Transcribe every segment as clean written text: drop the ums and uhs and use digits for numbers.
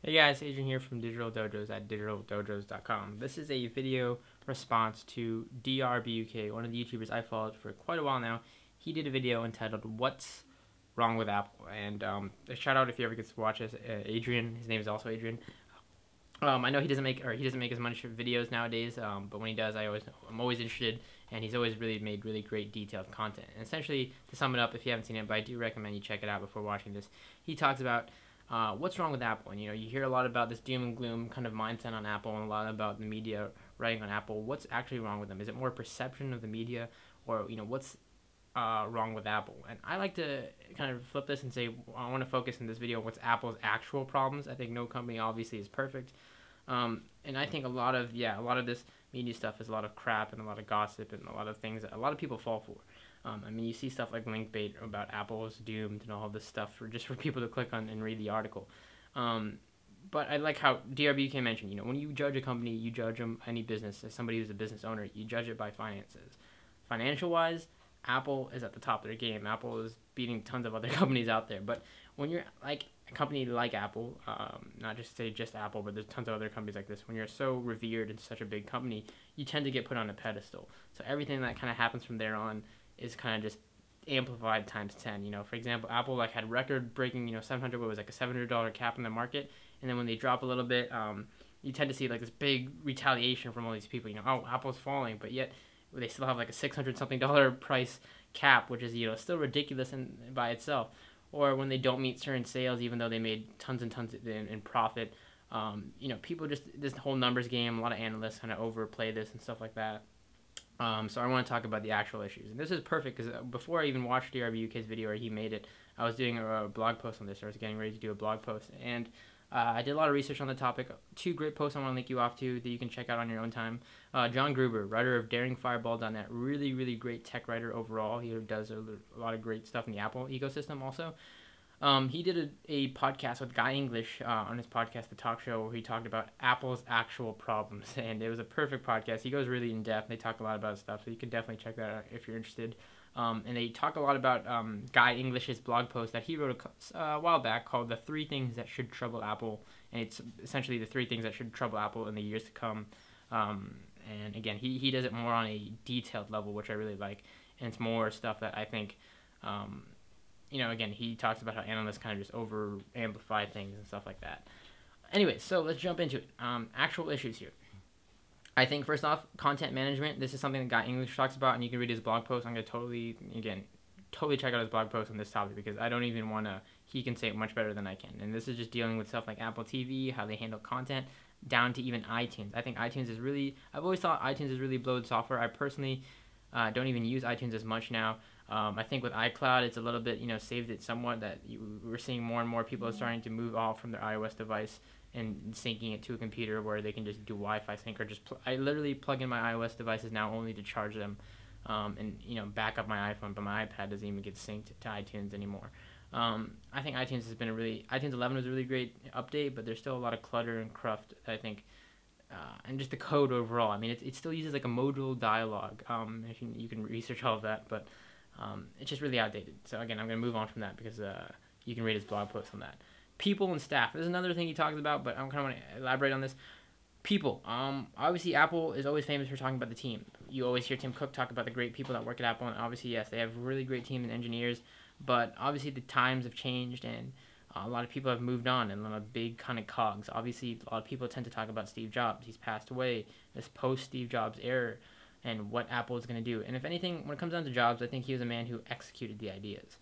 Hey guys, Adrian here from Digital Dojos at digitaldojos.com. This is a video response to DRBUK, one of the YouTubers I followed for quite a while now. He did a video entitled "What's Wrong with Apple?" and a shout out if he ever gets to watch this. Adrian, his name is also Adrian. I know he doesn't make as much videos nowadays, but when he does, I'm always interested, and he's always really made really great detailed content. And essentially, to sum it up, if you haven't seen it, but I do recommend you check it out before watching this. He talks about what's wrong with Apple, and you hear a lot about this doom and gloom kind of mindset on Apple, and a lot about the media writing on Apple. What's actually wrong with them? Is it more perception of the media, or what's wrong with Apple? And I like to kind of flip this and say I want to focus in this video on what's Apple's actual problems. I think no company obviously is perfect. And I think a lot of this media stuff is a lot of crap and a lot of gossip and a lot of things that a lot of people fall for. You see stuff like link bait about Apple's doomed and all this stuff for people to click on and read the article. But I like how DRBUK mentioned, when you judge a company, you judge any business, as somebody who's a business owner, you judge it by finances. Financial wise, Apple is at the top of their game. Apple is beating tons of other companies out there. But when you're like a company like Apple, not just Apple, but there's tons of other companies like this, when you're so revered and such a big company, you tend to get put on a pedestal. So everything that kind of happens from there on is kind of just amplified times 10. For example, Apple had record breaking, 700, what was like a $700 cap in the market. And then when they drop a little bit, you tend to see this big retaliation from all these people, oh, Apple's falling, but yet they still have a $600 something price cap, which is, still ridiculous by itself. Or when they don't meet certain sales, even though they made tons and tons in profit, people just, this whole numbers game, a lot of analysts kind of overplay this and stuff like that. So I want to talk about the actual issues. And this is perfect because before I even watched DRBUK's video or he made it, I was doing a blog post on this. I was getting ready to do a blog post. And I did a lot of research on the topic. Two great posts I want to link you off to that you can check out on your own time. John Gruber, writer of DaringFireball.net, really, really great tech writer overall. He does a lot of great stuff in the Apple ecosystem also. He did a podcast with Guy English on his podcast, The Talk Show, where he talked about Apple's actual problems. And it was a perfect podcast. He goes really in depth. They talk a lot about stuff, so you can definitely check that out if you're interested. And they talk a lot about Guy English's blog post that he wrote a while back called The 3 Things That Should Trouble Apple. And it's essentially the 3 things that should trouble Apple in the years to come. And again, he does it more on a detailed level, which I really like. And it's more stuff that I think... again, he talks about how analysts kind of just over amplify things and stuff like that. Anyway, so let's jump into it. Actual issues here. I think first off, content management. This is something that Guy English talks about, and you can read his blog post. I'm going to totally check out his blog post on this topic because I don't even want to, he can say it much better than I can. And this is just dealing with stuff like Apple TV, how they handle content, down to even iTunes. I think iTunes is really, I've always thought iTunes is really bloated software. I personally don't even use iTunes as much now. I think with iCloud, it's a little bit, saved it somewhat that we're seeing more and more people are starting to move off from their iOS device and syncing it to a computer where they can just do Wi-Fi sync or just, I literally plug in my iOS devices now only to charge them and, back up my iPhone, but my iPad doesn't even get synced to iTunes anymore. I think iTunes has been iTunes 11 was a really great update, but there's still a lot of clutter and cruft, I think. And just the code overall. I mean, it still uses a modal dialogue. If you can research all of that, but it's just really outdated. So again, I'm going to move on from that because you can read his blog post on that. People and staff. There's another thing he talks about, but I kind of want to elaborate on this. People. Obviously, Apple is always famous for talking about the team. You always hear Tim Cook talk about the great people that work at Apple, and obviously, yes, they have a really great team and engineers, but obviously the times have changed, and a lot of people have moved on, and a lot of big kind of cogs. Obviously, a lot of people tend to talk about Steve Jobs. He's passed away. This post-Steve Jobs era and what Apple is going to do. And if anything, when it comes down to Jobs, I think he was a man who executed the ideas.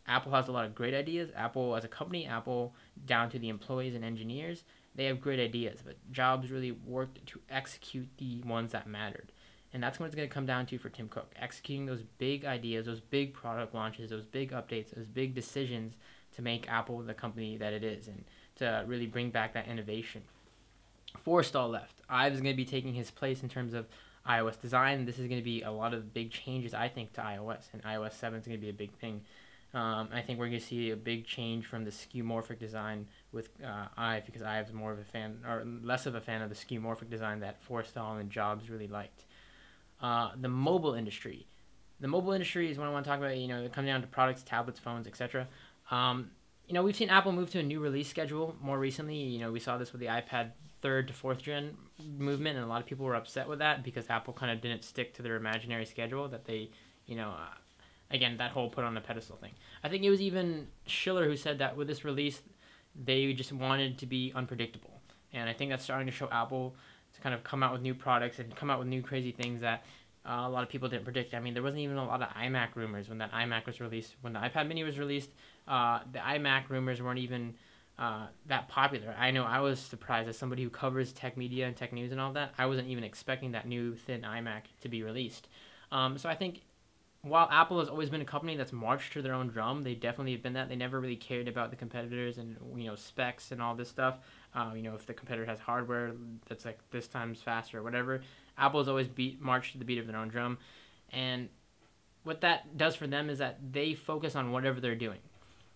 Apple has a lot of great ideas. Apple as a company, Apple down to the employees and engineers, they have great ideas. But Jobs really worked to execute the ones that mattered. And that's what it's going to come down to for Tim Cook. Executing those big ideas, those big product launches, those big updates, those big decisions to make Apple the company that it is and to really bring back that innovation. Forstall left. Ives is going to be taking his place in terms of iOS design. This is going to be a lot of big changes, I think, to iOS, and iOS 7 is going to be a big thing. I think we're going to see a big change from the skeuomorphic design with Ive because Ive's more of a fan, or less of a fan of the skeuomorphic design that Forstall and Jobs really liked. The mobile industry. The mobile industry is what I want to talk about. It comes down to products, tablets, phones, etc. we've seen Apple move to a new release schedule more recently. We saw this with the iPad third to fourth gen movement, and a lot of people were upset with that because Apple kind of didn't stick to their imaginary schedule that they, again, that whole put on a pedestal thing. I think it was even Schiller who said that with this release, they just wanted to be unpredictable. And I think that's starting to show Apple to kind of come out with new products and come out with new crazy things that a lot of people didn't predict. I mean, there wasn't even a lot of iMac rumors when that iMac was released. When the iPad mini was released, the iMac rumors weren't even that popular. I know I was surprised as somebody who covers tech media and tech news and all that. I wasn't even expecting that new thin iMac to be released. So I think while Apple has always been a company that's marched to their own drum, they definitely have been that. They never really cared about the competitors and specs and all this stuff. If the competitor has hardware that's like this times faster or whatever, Apple's always marched to the beat of their own drum. And what that does for them is that they focus on whatever they're doing,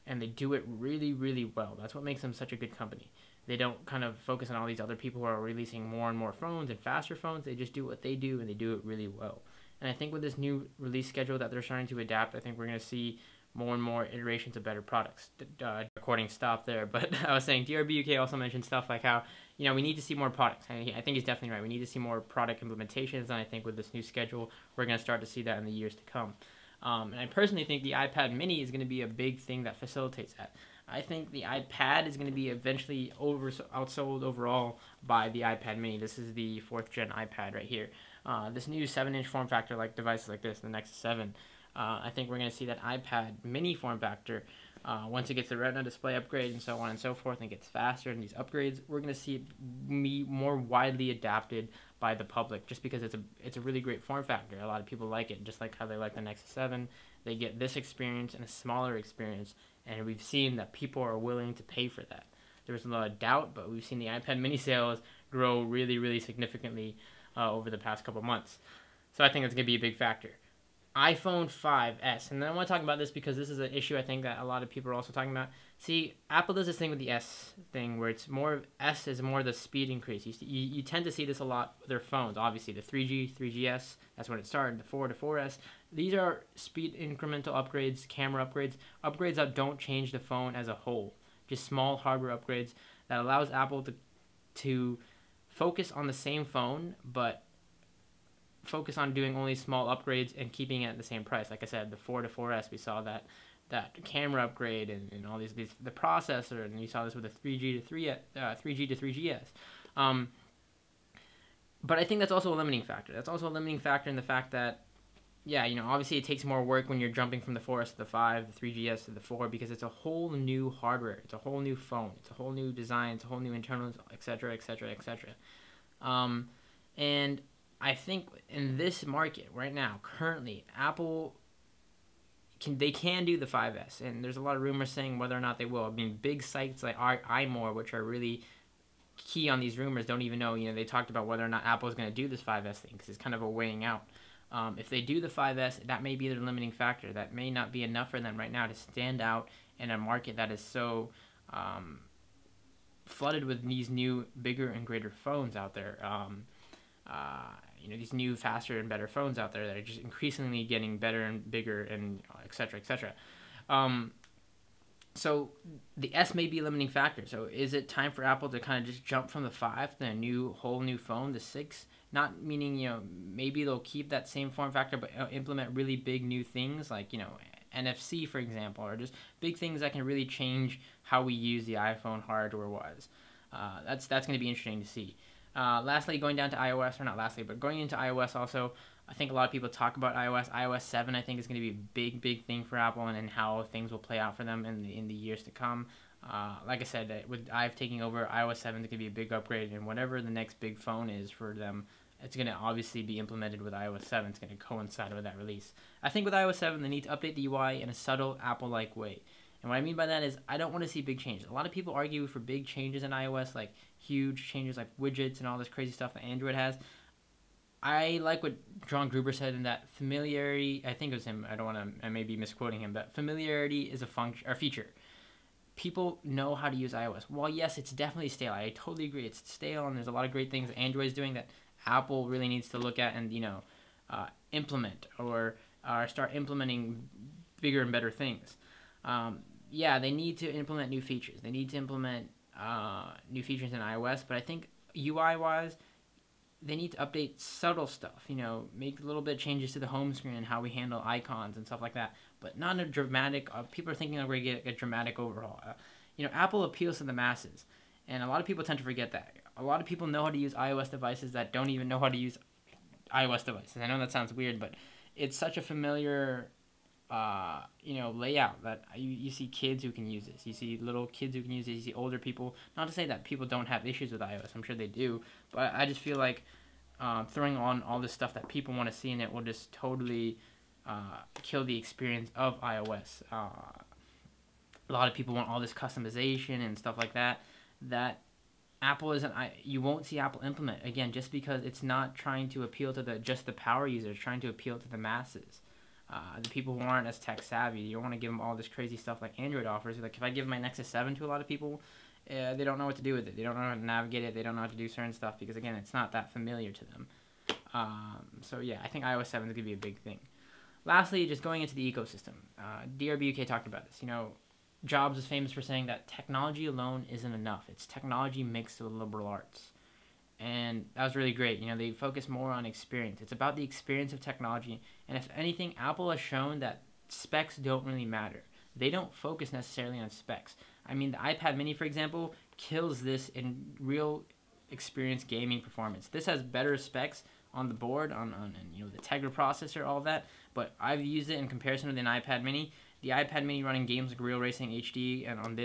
and they do it really, really well. That's what makes them such a good company. They don't kind of focus on all these other people who are releasing more and more phones and faster phones. They just do what they do, and they do it really well. And I think with this new release schedule that they're starting to adapt, I think we're going to see more and more iterations of better products. Recording stopped there, but I was saying DRBUK also mentioned stuff like how, we need to see more products. And I think he's definitely right. We need to see more product implementations, and I think with this new schedule, we're going to start to see that in the years to come. And I personally think the iPad mini is going to be a big thing that facilitates that. I think the iPad is going to be eventually outsold overall by the iPad mini. This is the 4th gen iPad right here. This new 7-inch form factor, like devices like this, the Nexus 7, I think we're going to see that iPad mini form factor, once it gets the Retina display upgrade and so on and so forth, and gets faster in these upgrades, we're going to see it be more widely adapted by the public, just because it's a really great form factor. A lot of people like it, just like how they like the Nexus 7. They get this experience and a smaller experience, and we've seen that people are willing to pay for that. There was a lot of doubt, but we've seen the iPad mini sales grow really, really significantly over the past couple months. So I think it's going to be a big factor. iPhone 5S, and then I want to talk about this because this is an issue I think that a lot of people are also talking about. See, Apple does this thing with the S thing where S is more the speed increase. You tend to see this a lot with their phones. Obviously, the 3G, 3GS, that's when it started, the 4 to 4S. These are speed incremental upgrades, camera upgrades that don't change the phone as a whole. Just small hardware upgrades that allows Apple to focus on the same phone, but focus on doing only small upgrades and keeping it at the same price. Like I said, the 4 to 4S, we saw that camera upgrade and all these the processor, and we saw this with the 3G to 3GS. But I think that's also a limiting factor. That's also a limiting factor in the fact that, obviously it takes more work when you're jumping from the 4S to the 5, the 3GS to the 4, because it's a whole new hardware. It's a whole new phone. It's a whole new design. It's a whole new internals, etc., etc., etc. And I think in this market right now, currently, Apple can do the 5S, and there's a lot of rumors saying whether or not they will. I mean, big sites like iMore, which are really key on these rumors, don't even know. They talked about whether or not Apple is going to do this 5S thing because it's kind of a weighing out. If they do the 5S, that may be their limiting factor. That may not be enough for them right now to stand out in a market that is so flooded with these new, bigger and greater phones out there. These new, faster and better phones out there that are just increasingly getting better and bigger and et cetera, et cetera. So the S may be a limiting factor. So is it time for Apple to kind of just jump from the 5 to a whole new phone, the 6? Not meaning, maybe they'll keep that same form factor, but implement really big new things like, NFC, for example, or just big things that can really change how we use the iPhone hardware-wise. That's going to be interesting to see. Lastly, going into iOS also, I think a lot of people talk about iOS. iOS 7, I think, is going to be a big, big thing for Apple and how things will play out for them in the years to come. Like I said, with iOS taking over, iOS 7 is going to be a big upgrade, and whatever the next big phone is for them, it's going to obviously be implemented with iOS 7. It's going to coincide with that release. I think with iOS 7, they need to update the UI in a subtle Apple-like way. And what I mean by that is I don't want to see big changes. A lot of people argue for big changes in iOS, like huge changes like widgets and all this crazy stuff that Android has. I like what John Gruber said in that familiarity, I think it was him, I may be misquoting him, but familiarity is a function or feature. People know how to use iOS. While yes, it's definitely stale. I totally agree. It's stale, and there's a lot of great things Android's doing that Apple really needs to look at and implement or start implementing bigger and better things. yeah, they need to implement new features. They need to implement new features in iOS, but I think UI wise, they need to update subtle stuff. Make a little bit of changes to the home screen and how we handle icons and stuff like that. But not a dramatic. People are thinking that we're gonna get a dramatic overhaul. Apple appeals to the masses, and a lot of people tend to forget that. A lot of people know how to use iOS devices that don't even know how to use iOS devices. I know that sounds weird, but it's such a familiar layout that you see kids who can use this. You see little kids who can use it. You see older people. Not to say that people don't have issues with iOS. I'm sure they do, but I just feel like throwing on all this stuff that people want to see in it will just totally kill the experience of iOS. A lot of people want all this customization and stuff like that. That Apple isn't. You won't see Apple implement again just because it's not trying to appeal to just the power users. It's trying to appeal to the masses. The people who aren't as tech savvy. You don't want to give them all this crazy stuff like Android offers. Like if I give my Nexus 7 to a lot of people, they don't know what to do with it. They don't know how to navigate it. They don't know how to do certain stuff because again, it's not that familiar to them. So yeah, I think iOS 7 is going to be a big thing. Lastly, just going into the ecosystem. DRBUK talked about this. Jobs is famous for saying that technology alone isn't enough. It's technology mixed with liberal arts. And that was really great. They focus more on experience. It's about the experience of technology. And if anything, Apple has shown that specs don't really matter. They don't focus necessarily on specs. I mean, the iPad mini, for example, kills this in real experience gaming performance. This has better specs on the board, on the Tegra processor, all that. But I've used it in comparison with an iPad mini. The iPad mini running games like Real Racing HD and on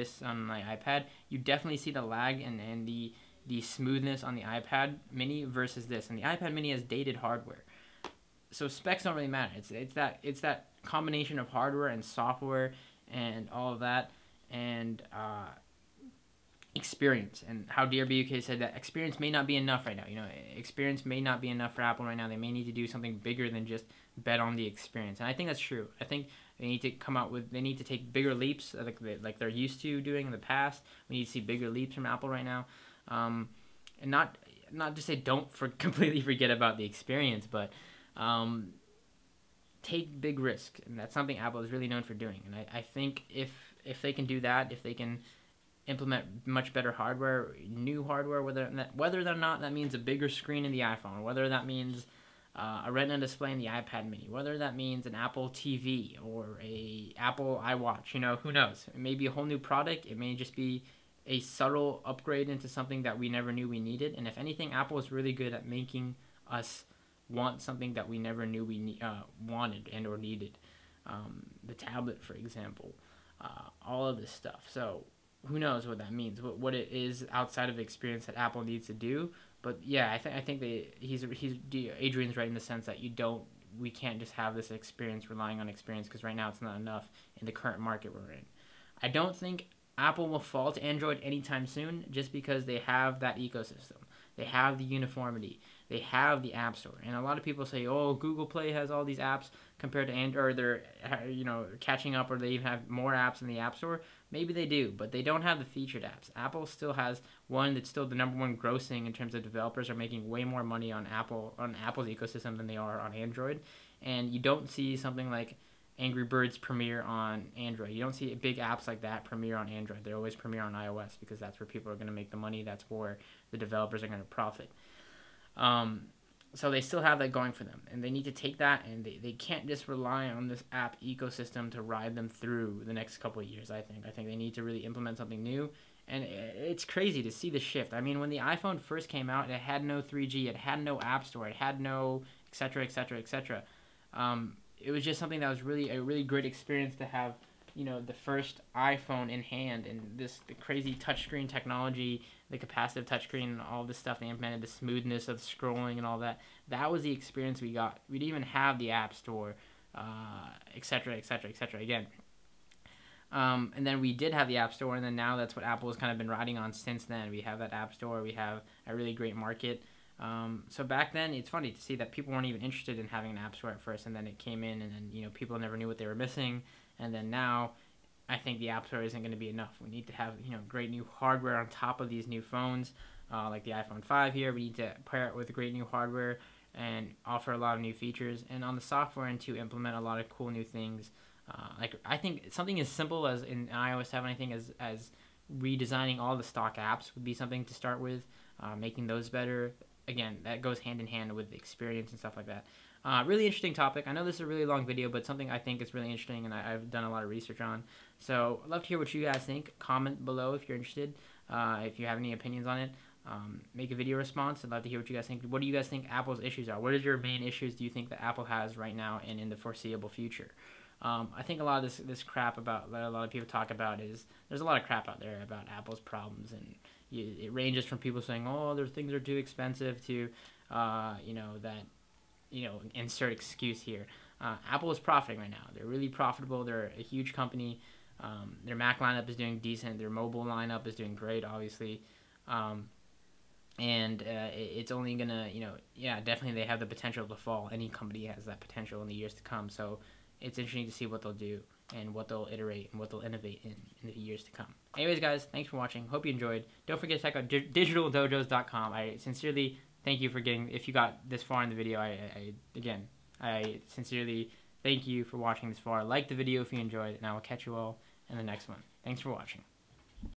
my iPad, you definitely see the lag and the smoothness on the iPad mini versus this. And the iPad mini has dated hardware. So specs don't really matter. It's that combination of hardware and software and all of that and experience, and how DRBUK said that experience may not be enough right now. Experience may not be enough for Apple right now. They may need to do something bigger than just bet on the experience, and I think that's true. I think they need to take bigger leaps like they're used to doing in the past. We need to see bigger leaps from Apple right now, and not just say completely forget about the experience, but take big risks, and that's something Apple is really known for doing. And I think if they can do that, if they can implement much better hardware, new hardware, whether or not that means a bigger screen in the iPhone, whether that means a Retina display in the iPad mini, whether that means an Apple TV or a Apple iWatch, who knows? It may be a whole new product. It may just be a subtle upgrade into something that we never knew we needed. And if anything, Apple is really good at making us want something that we never knew we wanted and or needed. The tablet, for example, all of this stuff. So who knows what that means, what it is outside of the experience that Apple needs to do. But yeah, I think Adrian's right in the sense that we can't just have this experience relying on experience, because right now it's not enough in the current market we're in. I don't think Apple will fall to Android anytime soon just because they have that ecosystem. They have the uniformity. They have the App Store. And a lot of people say, oh, Google Play has all these apps compared to Android, or they're catching up, or they even have more apps in the App Store. Maybe they do, but they don't have the featured apps. Apple still has one that's still the number one grossing in terms of developers are making way more money on Apple's ecosystem than they are on Android. And you don't see something like Angry Birds premiere on Android. You don't see big apps like that premiere on Android. They always premiere on iOS because that's where people are going to make the money. That's where the developers are going to profit. So they still have that going for them, and they need to take that, and they can't just rely on this app ecosystem to ride them through the next couple of years. I think they need to really implement something new, and it's crazy to see the shift. I mean, when the iPhone first came out, it had no 3G, it had no App Store, it had no etc. etc. etc. It was just something that was really a really great experience to have. The first iPhone in hand, and the crazy touchscreen technology, the capacitive touchscreen, and all this stuff they implemented, the smoothness of scrolling and all that. That was the experience we got. We didn't even have the App Store, etc., etc., etc. Again. And then we did have the App Store, and then now that's what Apple has kind of been riding on since then. We have that App Store. We have a really great market. So back then, it's funny to see that people weren't even interested in having an App Store at first, and then it came in, and then people never knew what they were missing. And then now, I think the App Store isn't going to be enough. We need to have great new hardware on top of these new phones, like the iPhone 5 here. We need to pair it with great new hardware and offer a lot of new features. And on the software end, to implement a lot of cool new things. Like I think something as simple as in iOS 7, I think as redesigning all the stock apps would be something to start with, making those better. Again, that goes hand in hand with experience and stuff like that. Really interesting topic. I know this is a really long video, but something I think is really interesting and I've done a lot of research on. So I'd love to hear what you guys think. Comment below if you're interested. If you have any opinions on it, make a video response. I'd love to hear what you guys think. What do you guys think Apple's issues are? What are your main issues do you think that Apple has right now and in the foreseeable future? I think a lot of this crap about that a lot of people talk about is there's a lot of crap out there about Apple's problems, and it ranges from people saying, oh, their things are too expensive to, insert excuse here. Apple is profiting right now. They're really profitable. They're a huge company. Their Mac lineup is doing decent. Their mobile lineup is doing great, obviously. It's only gonna, definitely they have the potential to fall. Any company has that potential in the years to come. So it's interesting to see what they'll do and what they'll iterate and what they'll innovate in the years to come. Anyways, guys, thanks for watching. Hope you enjoyed. Don't forget to check out digitaldojos.com. I sincerely thank you for if you got this far in the video. I sincerely thank you for watching this far. Like the video if you enjoyed, and I will catch you all in the next one. Thanks for watching.